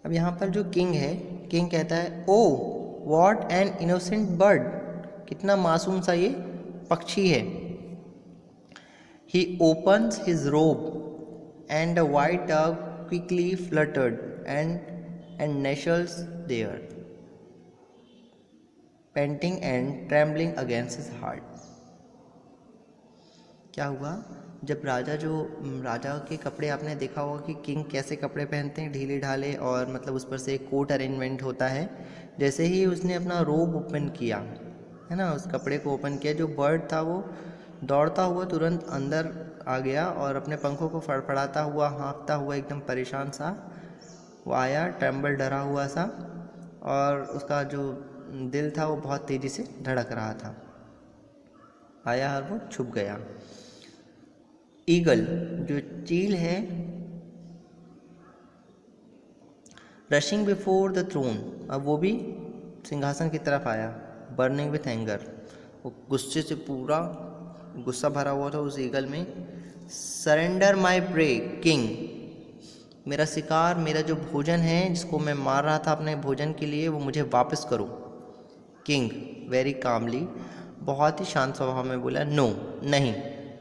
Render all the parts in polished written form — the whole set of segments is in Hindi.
अब यहाँ पर जो किंग है, किंग कहता है oh what an innocent bird, कितना मासूम सा ये पक्षी है। He opens his robe and the white dove quickly fluttered and nestles there panting and trembling against his heart. क्या हुआ, जब राजा के कपड़े आपने देखा होगा कि किंग कैसे कपड़े पहनते हैं, ढीले ढाले, और मतलब उस पर से एक कोट अरेंजमेंट होता है। जैसे ही उसने अपना रोब ओपन किया है ना, उस कपड़े को ओपन किया, जो बर्ड था वो दौड़ता हुआ तुरंत अंदर आ गया और अपने पंखों को फड़फड़ाता हुआ, हाँफता हुआ, एकदम परेशान सा वो आया, ट्रेम्बल, डरा हुआ सा, और उसका जो दिल था वो बहुत तेज़ी से धड़क रहा था। आया और वो छुप गया। ईगल जो चील है, रशिंग बिफोर द थ्रोन, अब वो भी सिंहासन की तरफ आया, बर्निंग विथ एंगर, वो गुस्से से पूरा गुस्सा भरा हुआ था उस ईगल में। सरेंडर माई प्रे किंग, मेरा शिकार, मेरा जो भोजन है जिसको मैं मार रहा था अपने भोजन के लिए, वो मुझे वापस करो। किंग वेरी कामली, बहुत ही शांत स्वभाव में बोला, नो नहीं,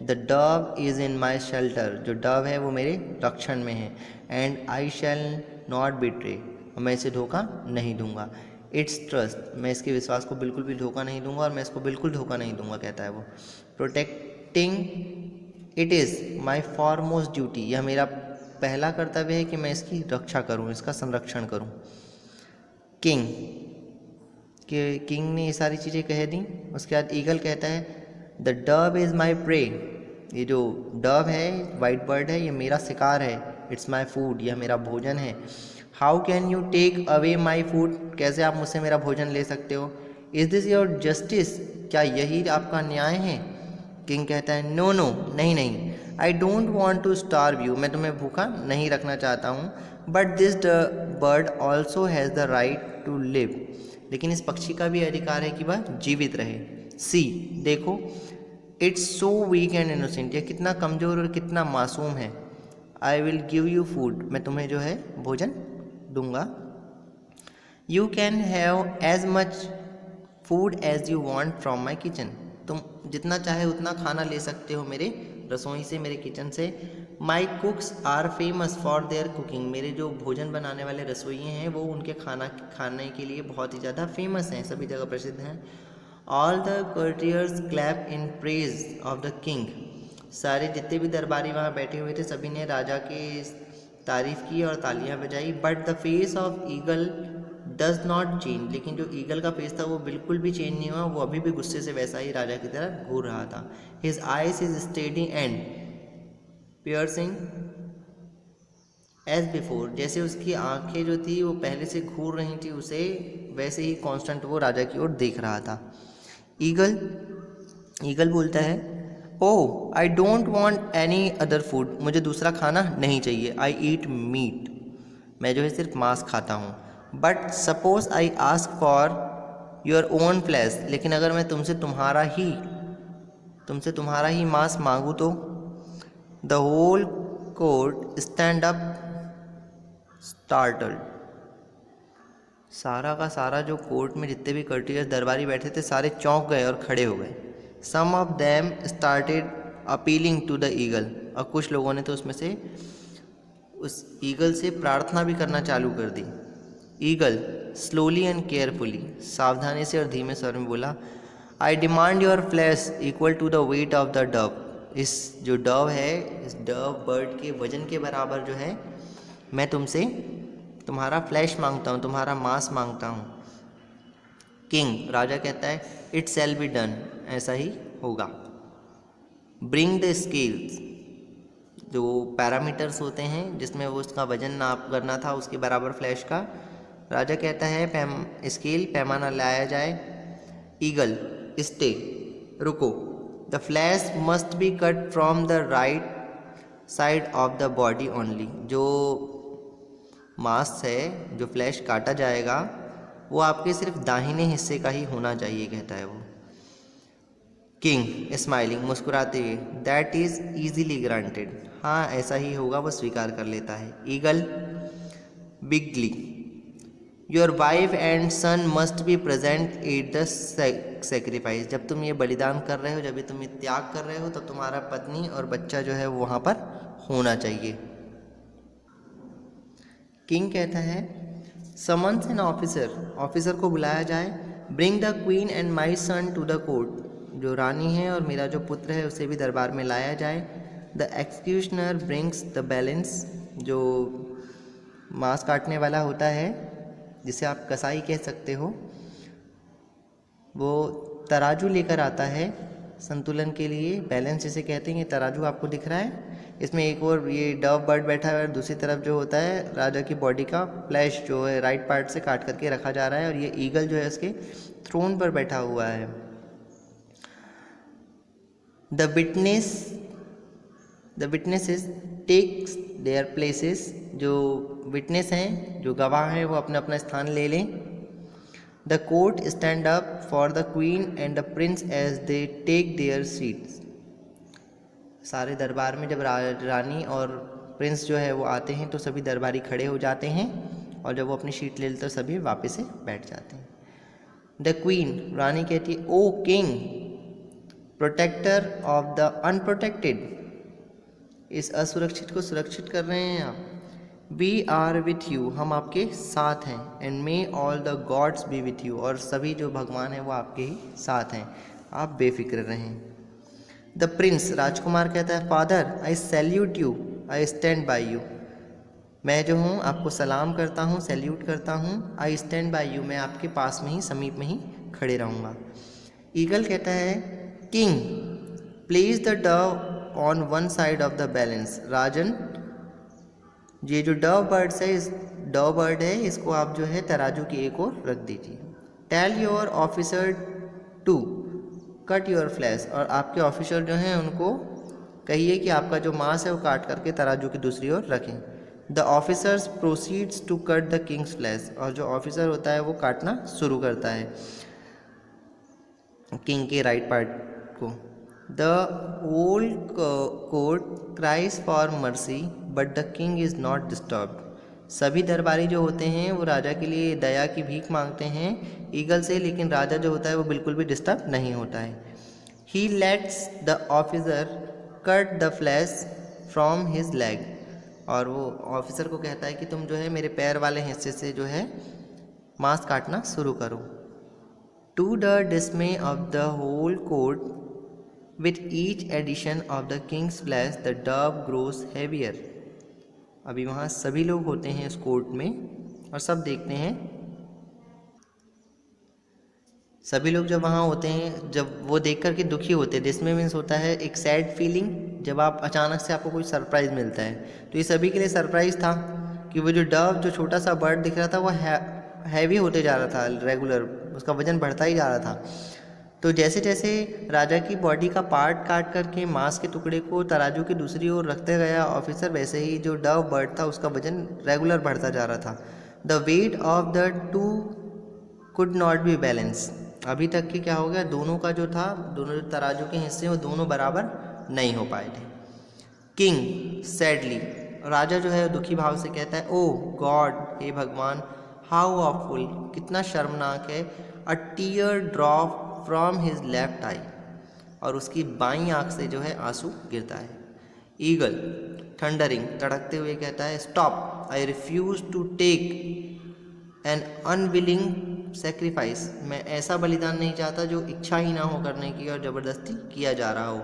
the dove is in my shelter, जो डव है वो मेरे रक्षण में है, and I shall not betray, मैं इसे धोखा नहीं दूंगा। इट्स ट्रस्ट, मैं इसके विश्वास को बिल्कुल भी धोखा नहीं दूंगा, और मैं इसको बिल्कुल धोखा नहीं दूंगा, कहता है वो। Protecting it is my foremost duty, यह मेरा पहला कर्तव्य है कि मैं इसकी रक्षा करूं, इसका संरक्षण करूं। किंग कि किंग ने ये सारी चीज़ें कह दी। उसके बाद ईगल कहता है the dove is my prey, ये जो डव है, वाइट बर्ड है, ये मेरा शिकार है। इट्स माई फूड, यह मेरा भोजन है। How can you take away my food, कैसे आप मुझसे मेरा भोजन ले सकते हो। इज़ दिस योर जस्टिस, क्या यही आपका न्याय है। किंग कहता है नो नो, नहीं नहीं, I don't want to starve you, मैं तुम्हें भूखा नहीं रखना चाहता हूँ, but this bird also has the right to live, लेकिन इस पक्षी का भी अधिकार है कि वह जीवित रहे। सी, देखो, it's so weak and innocent, यह कितना कमज़ोर और कितना मासूम है। I will give you food, मैं तुम्हें जो है भोजन दूंगा। You can have as much food as you want from my kitchen, तुम जितना चाहे उतना खाना ले सकते हो मेरे रसोई से, मेरे किचन से। My cooks are famous for their cooking, मेरे जो भोजन बनाने वाले रसोइये हैं वो उनके खाने के लिए बहुत ही ज़्यादा फेमस हैं, सभी जगह प्रसिद्ध हैं। All the courtiers clap in praise of the king, सारे जितने भी दरबारी वहाँ बैठे हुए थे सभी ने राजा की तारीफ़ की और तालियां बजाई। But the face of eagle does not change, लेकिन जो ईगल का फेस था वो बिल्कुल भी चेंज नहीं हुआ, वो अभी भी गुस्से से वैसा ही राजा की तरह घूर रहा था। His eyes is steady and piercing as before, जैसे उसकी आंखें जो थी वो पहले से घूर रही थी उसे, वैसे ही कांस्टेंट वो राजा की ओर देख रहा था। ईगल बोलता है oh I don't want any other food, मुझे दूसरा खाना नहीं चाहिए। आई ईट मीट, मैं जो है सिर्फ मांस खाता हूँ। But suppose I ask for your own flesh, लेकिन अगर मैं तुमसे तुम्हारा ही मांस मांगूँ तो। The whole court stand up startled, सारा का सारा जो कोर्ट में जितने भी कर्टियर्स दरबारी बैठे थे सारे चौंक गए और खड़े हो गए। Some of them started appealing to the eagle, और कुछ लोगों ने तो उसमें से उस ईगल से प्रार्थना भी करना चालू कर दी। ईगल स्लोली एंड केयरफुली, सावधानी से और धीमे स्वर में बोला, I demand your flesh equal to the weight of the dove, इस जो डव है, इस डव बर्ड के वजन के बराबर जो है मैं तुमसे तुम्हारा फ्लैश मांगता हूँ, तुम्हारा मांस मांगता हूँ। किंग राजा कहता है इट शैल बी डन, ऐसा ही होगा। ब्रिंग द स्केल्स, जो पैरामीटर्स होते हैं जिसमें वो उसका वजन नाप करना था उसके बराबर फ्लैश का। राजा कहता है स्केल, पैमाना लाया जाए। ईगल स्टे, रुको। The flash must be cut from the right side of the body only, जो मांस है, जो फ्लैश काटा जाएगा वो आपके सिर्फ दाहिने हिस्से का ही होना चाहिए, कहता है वो। किंग स्माइलिंग, मुस्कुराते हुए, दैट इज़ ईजीली ग्रांटेड, हाँ ऐसा ही होगा, वो स्वीकार कर लेता है। ईगल बिगली, your wife and son must be present at the sacrifice. जब तुम ये बलिदान कर रहे हो, जब ये तुम ये त्याग कर रहे हो, तो तुम्हारा पत्नी और बच्चा जो है वो वहाँ पर होना चाहिए। किंग कहता है समन्स एन ऑफिसर, ऑफिसर को बुलाया जाए। Bring the queen and my son to the court, जो रानी है और मेरा जो पुत्र है उसे भी दरबार में लाया जाए। द एक्सक्यूशनर ब्रिंग्स द बैलेंस, जो मांस काटने वाला होता है, जिसे आप कसाई कह सकते हो, वो तराजू लेकर आता है संतुलन के लिए। बैलेंस जिसे कहते हैं, ये तराजू आपको दिख रहा है, इसमें एक और ये डव बर्ड बैठा है और दूसरी तरफ जो होता है राजा की बॉडी का फ्लैश जो है राइट पार्ट से काट करके रखा जा रहा है, और ये ईगल जो है उसके थ्रोन पर बैठा हुआ है। The witnesses takes their places, जो विटनेस हैं, जो गवाह हैं, वो अपना अपना स्थान ले लें। The court stand up for the queen and the prince as they take their seats. सारे दरबार में जब रानी और प्रिंस जो है वो आते हैं तो सभी दरबारी खड़े हो जाते हैं, और जब वो अपनी सीट ले लेते तो सभी वापस से बैठ जाते हैं। द क्वीन, रानी कहती है, oh king, protector of the unprotected, इस असुरक्षित को सुरक्षित कर रहे हैं आप। वी आर विथ यू, हम आपके साथ हैं। And may all the gods B with you, और सभी जो भगवान हैं वो आपके ही साथ हैं, आप बेफिक्र रहें। द प्रिंस, राजकुमार कहता है, father I salute you, I stand by you, मैं जो हूँ आपको सलाम करता हूँ, सैल्यूट करता हूँ। आई स्टैंड बाई यू, मैं आपके पास में ही, समीप में ही खड़े रहूँगा। ईगल कहता है, king place the dove on one side of the balance, राजन ये जो डव बर्ड्स है, इस डव बर्ड है, इसको आप जो है तराजू की एक ओर रख दीजिए। Tell your officer to cut your flesh, और आपके ऑफिसर जो हैं उनको कहिए कि आपका जो मांस है वो काट करके तराजू की दूसरी ओर रखें। The officers proceeds to cut the king's flesh, और जो ऑफिसर होता है वो काटना शुरू करता है किंग के राइट पार्ट को। The whole court cries for mercy but the king is not disturbed, सभी दरबारी जो होते हैं वो राजा के लिए दया की भीख मांगते हैं ईगल से, लेकिन राजा जो होता है वो बिल्कुल भी डिस्टर्ब नहीं होता है। He lets the officer cut the flesh from his leg, और वो ऑफिसर को कहता है कि तुम जो है मेरे पैर वाले हिस्से से जो है मांस काटना शुरू करो। To the dismay of the whole court with each addition of the king's flesh the dove grows heavier, अभी वहाँ सभी लोग होते हैं इस कोर्ट में और सब देखते हैं। सभी लोग जब वहाँ होते हैं, जब वो देख कर के दुखी होते हैं, डिस्मे मीन्स होता है एक सैड फीलिंग, जब आप अचानक से आपको कोई सरप्राइज़ मिलता है, तो ये सभी के लिए सरप्राइज़ था कि वो जो डव, जो छोटा सा बर्ड दिख रहा था, वो हैवी होते जा रहा था, रेगुलर उसका वज़न बढ़ता ही जा रहा था। तो जैसे जैसे राजा की बॉडी का पार्ट काट करके मांस के टुकड़े को तराजू की दूसरी ओर रखते गया ऑफिसर, वैसे ही जो डव बर्ड था उसका वजन रेगुलर बढ़ता जा रहा था। The weight of the two could not be balance, अभी तक कि क्या हो गया, दोनों का जो था, दोनों जो तराजू के हिस्से वो दोनों बराबर नहीं हो पाए थे। किंग सैडली, राजा जो है दुखी भाव से कहता है, ओ गॉड, हे भगवान, हाउ ऑफुल, कितना शर्मनाक है। A tear drop from his left eye, और उसकी बाईं आंख से जो है आंसू गिरता है। ईगल थंडरिंग, तड़कते हुए कहता है, stop, I refuse to take an unwilling sacrifice, मैं ऐसा बलिदान नहीं चाहता जो इच्छा ही ना हो करने की और ज़बरदस्ती किया जा रहा हो।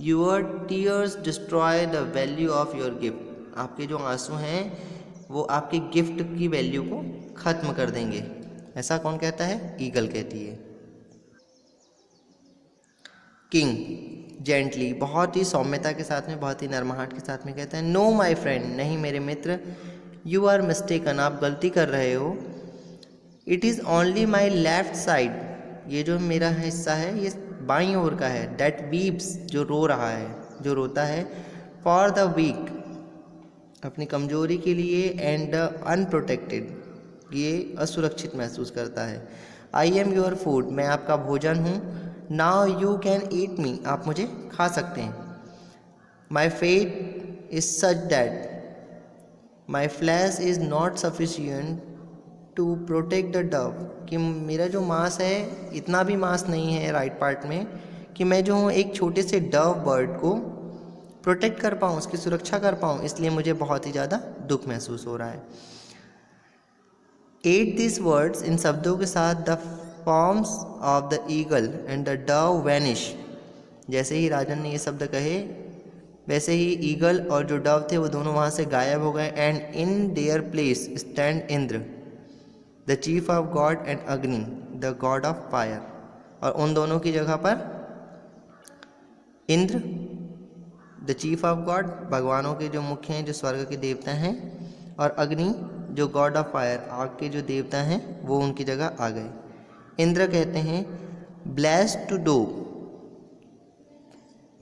Your tears destroy the value of your gift, आपके जो आंसू हैं वो आपके गिफ्ट की वैल्यू को ख़त्म कर देंगे। ऐसा कौन कहता है? ईगल कहती है। किंग जेंटली, बहुत ही सौम्यता के साथ में, बहुत ही नरमाहट के साथ में कहता है, नो माई फ्रेंड, नहीं मेरे मित्र, यू आर मिस्टेकन, आप गलती कर रहे हो। It is only my left side, ये जो मेरा हिस्सा है ये बाईं ओर का है। दैट वीप्स, जो रो रहा है, जो रोता है। फॉर द वीक, अपनी कमजोरी के लिए। एंड द अनप्रोटेक्टेड, ये असुरक्षित महसूस करता है। आई एम योर फूड, मैं आपका भोजन हूँ। Now you can eat me, आप मुझे खा सकते हैं। My fate is such that, my flesh is not sufficient to protect the dove, कि मेरा जो मांस है इतना भी मांस नहीं है राइट पार्ट में कि मैं जो हूँ एक छोटे से डव बर्ड को प्रोटेक्ट कर पाऊँ, उसकी सुरक्षा कर पाऊँ, इसलिए मुझे बहुत ही ज़्यादा दुख महसूस हो रहा है। एट दिस वर्ड्स, इन शब्दों के साथ the forms of the eagle and the Dove vanish, जैसे ही राजन ने ये शब्द कहे वैसे ही ईगल और जो डव थे वो दोनों वहाँ से गायब हो गए। And in their place stand Indra the chief of God and अग्नि द गॉड ऑफ फायर, और उन दोनों की जगह पर Indra the chief of God, भगवानों के जो मुख्य हैं, जो स्वर्ग के देवता हैं, और अग्नि जो गॉड ऑफ फायर, आग के जो देवता हैं, वो उनकी जगह आ गए। इंद्र कहते हैं ब्लेस्ड टू डू,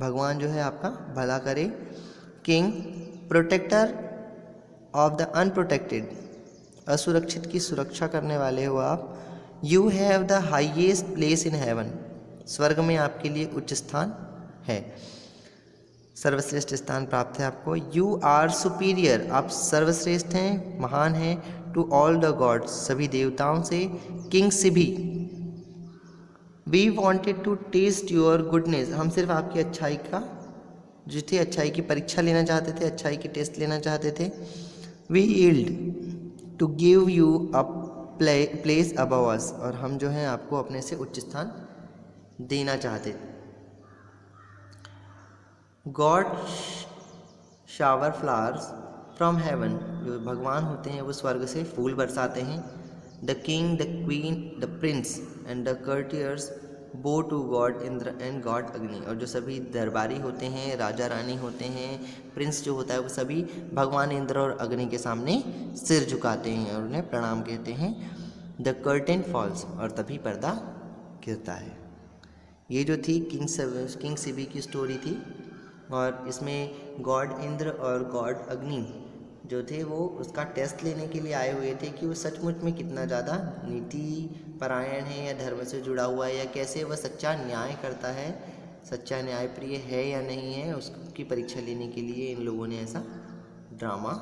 भगवान जो है आपका भला करे। King protector of the unprotected, असुरक्षित की सुरक्षा करने वाले हो आप। You have the highest place in heaven, स्वर्ग में आपके लिए उच्च स्थान है, सर्वश्रेष्ठ स्थान प्राप्त है आपको। यू आर सुपीरियर, आप सर्वश्रेष्ठ हैं, महान हैं। टू ऑल द गॉड्स, सभी देवताओं से। King Shibi, we wanted to test your goodness, हम सिर्फ आपकी अच्छाई का जो थे, अच्छाई की परीक्षा लेना चाहते थे, अच्छाई की टेस्ट लेना चाहते थे। We yield to give you a place above us, और हम जो हैं आपको अपने से उच्च स्थान देना चाहते थे। God shower flowers from heaven, जो भगवान होते हैं वो स्वर्ग से फूल बरसाते हैं। The king, the queen, the prince and the courtiers bow to god Indra and god Agni, और जो सभी दरबारी होते हैं, राजा रानी होते हैं, प्रिंस जो होता है, वो सभी भगवान इंद्र और अग्नि के सामने सिर झुकाते हैं और उन्हें प्रणाम कहते हैं। द कर्टेन फॉल्स, और तभी पर्दा गिरता है। ये जो थी किंग सिबी की स्टोरी थी, और इसमें गॉड इंद्र और गॉड अग्नि जो थे वो उसका टेस्ट लेने के लिए आए हुए थे कि वो सचमुच में कितना ज़्यादा नीति परायण है या धर्म से जुड़ा हुआ है, या कैसे वह सच्चा न्याय करता है, सच्चा न्याय प्रिय है या नहीं है, उसकी परीक्षा लेने के लिए इन लोगों ने ऐसा ड्रामा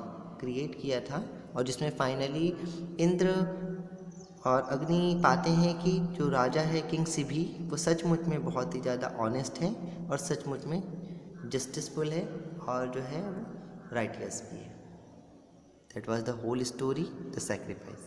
क्रिएट किया था। और जिसमें फाइनली इंद्र और अग्नि पाते हैं कि जो राजा है किंग सिभी, वो सचमुच में बहुत ही ज़्यादा ऑनेस्ट है और सचमुच में जस्टिसफुल है और जो है राइटलेस भी है। That was the whole story, the sacrifice.